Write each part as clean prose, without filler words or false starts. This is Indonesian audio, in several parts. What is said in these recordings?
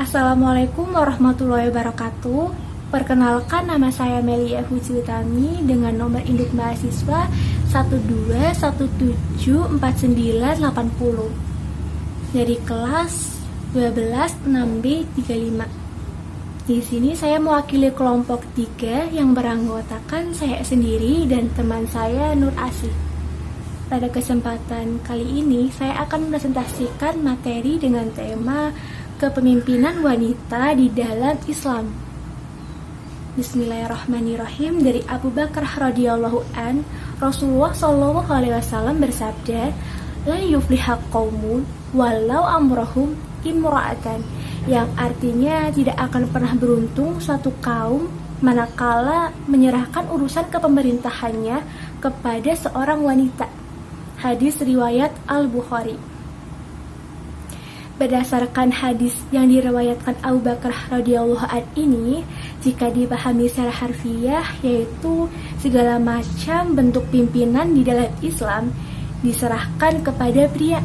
Assalamualaikum warahmatullahi wabarakatuh. Perkenalkan, nama saya Melia Hujutami dengan nomor induk mahasiswa 1217498 dari kelas 12 6B 35. Di sini saya mewakili kelompok 3 yang beranggotakan saya sendiri dan teman saya Nur Asih. Pada kesempatan kali ini saya akan mempresentasikan materi dengan tema kepemimpinan wanita di dalam Islam. Bismillahirrahmanirrahim. Dari Abu Bakar radhiyallahu an, Rasulullah shallallahu alaihi wasallam bersabda, "La yufliha qaumun walau amrohum imra'atan," yang artinya tidak akan pernah beruntung suatu kaum manakala menyerahkan urusan kepemerintahannya kepada seorang wanita. Hadis riwayat Al-Bukhari. Berdasarkan hadis yang diriwayatkan Abu Bakar radhiyallahu an ini, jika dipahami secara harfiah, yaitu segala macam bentuk pimpinan di dalam Islam diserahkan kepada pria.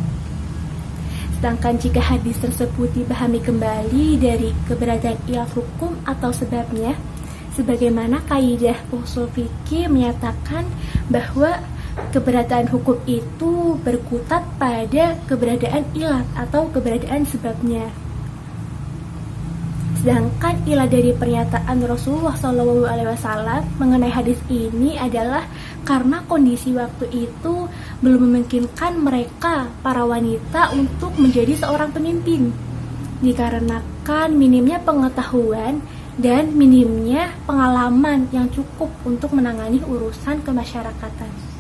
Sedangkan jika hadis tersebut dipahami kembali dari keberadaan ilah hukum atau sebabnya, sebagaimana kaidah ushul fikih menyatakan bahwa keberadaan hukum itu berkutat pada keberadaan ilat atau keberadaan sebabnya. Sedangkan ilah dari pernyataan Rasulullah SAW mengenai hadis ini adalah karena kondisi waktu itu belum memungkinkan mereka, para wanita, untuk menjadi seorang pemimpin, dikarenakan minimnya pengetahuan dan minimnya pengalaman yang cukup untuk menangani urusan kemasyarakatan.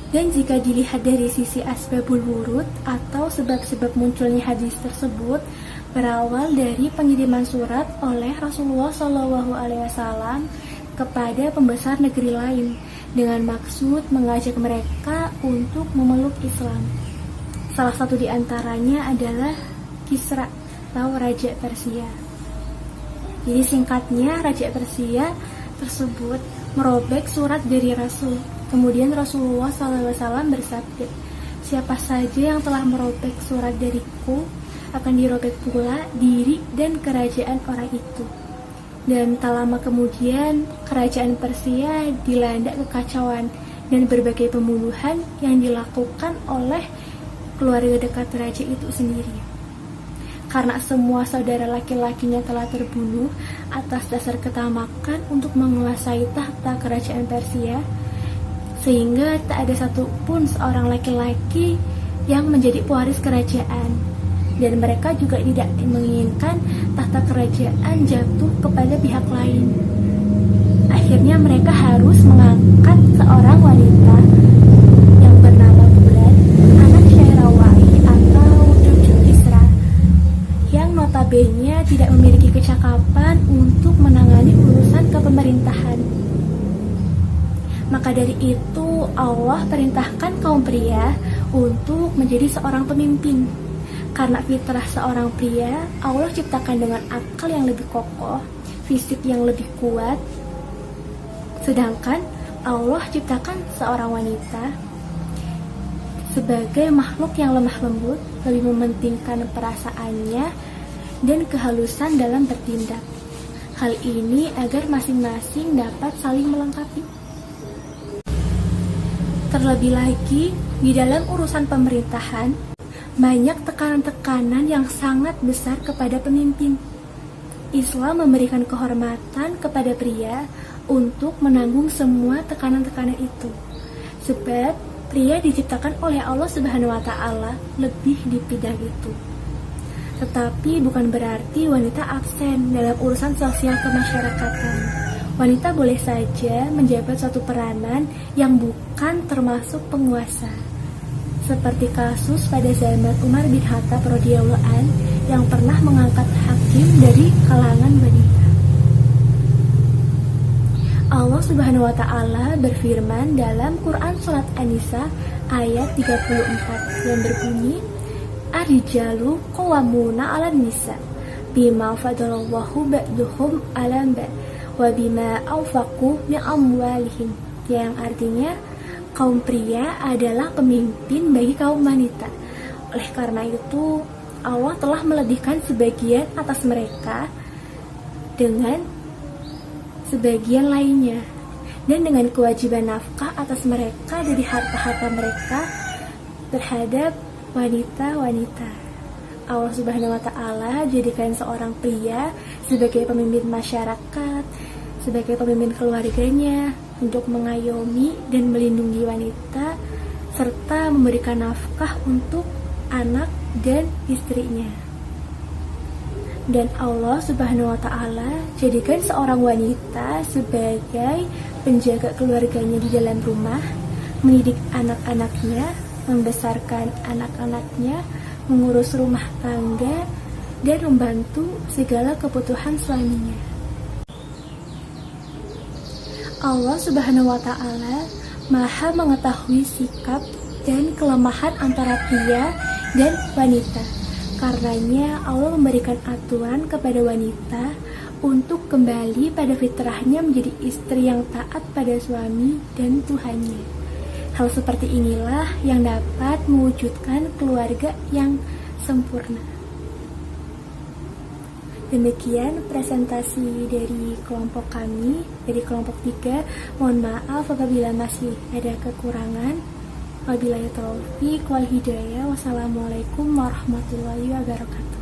Dan jika dilihat dari sisi asbabul wurud atau sebab-sebab munculnya hadis tersebut, berawal dari pengiriman surat oleh Rasulullah SAW kepada pembesar negeri lain dengan maksud mengajak mereka untuk memeluk Islam. Salah satu di antaranya adalah Kisra atau Raja Persia. Jadi singkatnya, Raja Persia tersebut merobek surat dari Rasul. Kemudian Rasulullah SAW bersabda, "Siapa saja yang telah merobek surat dariku, akan dirobek pula diri dan kerajaan orang itu." Dan tak lama kemudian, kerajaan Persia dilanda kekacauan dan berbagai pembunuhan yang dilakukan oleh keluarga dekat raja itu sendiri. Karena semua saudara laki-lakinya telah terbunuh atas dasar ketamakan untuk menguasai tahta kerajaan Persia, sehingga tak ada satupun seorang laki-laki yang menjadi pewaris kerajaan, dan mereka juga tidak menginginkan tahta kerajaan jatuh kepada pihak lain. Akhirnya mereka harus mengangkat seorang wanita yang bernama Bulan, anak Syairawai atau cucu Kisra, yang notabene tidak memiliki kecakapan untuk menangani urusan kepemerintahan. Maka dari itu Allah perintahkan kaum pria untuk menjadi seorang pemimpin. Karena fitrah seorang pria Allah ciptakan dengan akal yang lebih kokoh, fisik yang lebih kuat. Sedangkan Allah ciptakan seorang wanita sebagai makhluk yang lemah lembut, lebih mementingkan perasaannya dan kehalusan dalam bertindak. Hal ini agar masing-masing dapat saling melengkapi. Terlebih lagi, di dalam urusan pemerintahan, banyak tekanan-tekanan yang sangat besar kepada pemimpin. Islam memberikan kehormatan kepada pria untuk menanggung semua tekanan-tekanan itu. Sebab pria diciptakan oleh Allah Subhanahu wa Ta'ala lebih di bidang itu. Tetapi bukan berarti wanita absen dalam urusan sosial kemasyarakatan. Wanita boleh saja menjabat suatu peranan yang bukan termasuk penguasa, seperti kasus pada zaman Umar bin Khattab radhiyallahu an yang pernah mengangkat hakim dari kalangan wanita. Allah Subhanahu wa taala berfirman dalam Quran surat An-Nisa ayat 34 yang berbunyi, "Ar-rijalu qawwamuna 'alan nisa bima fadalallahu ba'duhum 'ala ba' wa bima anfaqu min amwalihim." Yang artinya kaum pria adalah pemimpin bagi kaum wanita. Oleh karena itu, Allah telah melebihkan sebagian atas mereka dengan sebagian lainnya, dan dengan kewajiban nafkah atas mereka dari harta-harta mereka terhadap wanita-wanita. Allah Subhanahu wa taala jadikan seorang pria sebagai pemimpin masyarakat, sebagai pemimpin keluarganya untuk mengayomi dan melindungi wanita serta memberikan nafkah untuk anak dan istrinya. Dan Allah Subhanahu wa taala jadikan seorang wanita sebagai penjaga keluarganya di dalam rumah, mendidik anak-anaknya, membesarkan anak-anaknya, mengurus rumah tangga, dan membantu segala kebutuhan suaminya. Allah Subhanahu wa taala Maha mengetahui sikap dan kelemahan antara pria dan wanita. Karenanya Allah memberikan aturan kepada wanita untuk kembali pada fitrahnya menjadi istri yang taat pada suami dan Tuhannya. Hal seperti inilah yang dapat mewujudkan keluarga yang sempurna. Demikian presentasi dari kelompok kami, dari kelompok 3. Mohon maaf apabila masih ada kekurangan. Wabillahi taufiq wal hidayah. Wassalamualaikum warahmatullahi wabarakatuh.